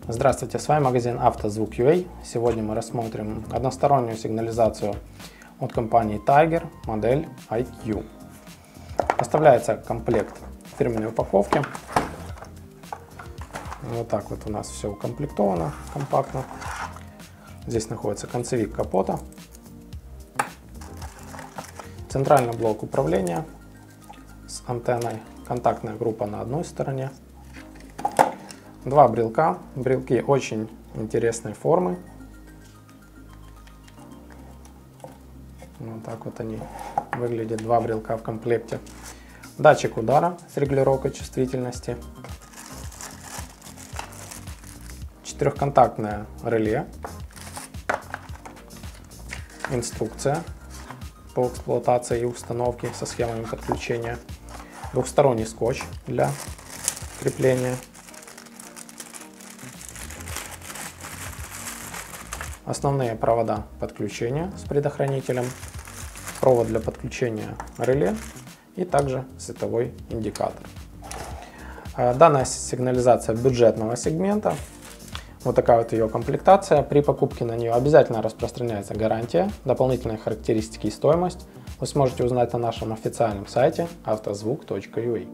Здравствуйте, с вами магазин «Автозвук.UA». Сегодня мы рассмотрим одностороннюю сигнализацию от компании Tiger, модель IQ. Поставляется комплект в фирменной упаковке. Вот так вот у нас все укомплектовано компактно. Здесь находится концевик капота, центральный блок управления с антенной, контактная группа на одной стороне. Два брелка. Брелки очень интересной формы. Вот так вот они выглядят, два брелка в комплекте. Датчик удара с регулировкой чувствительности. Четырехконтактное реле. Инструкция по эксплуатации и установке со схемами подключения. Двухсторонний скотч для крепления. Основные провода подключения с предохранителем, провод для подключения реле и также световой индикатор. Данная сигнализация бюджетного сегмента. Вот такая вот ее комплектация. При покупке на нее обязательно распространяется гарантия, дополнительные характеристики и стоимость вы сможете узнать на нашем официальном сайте автозвук.ua.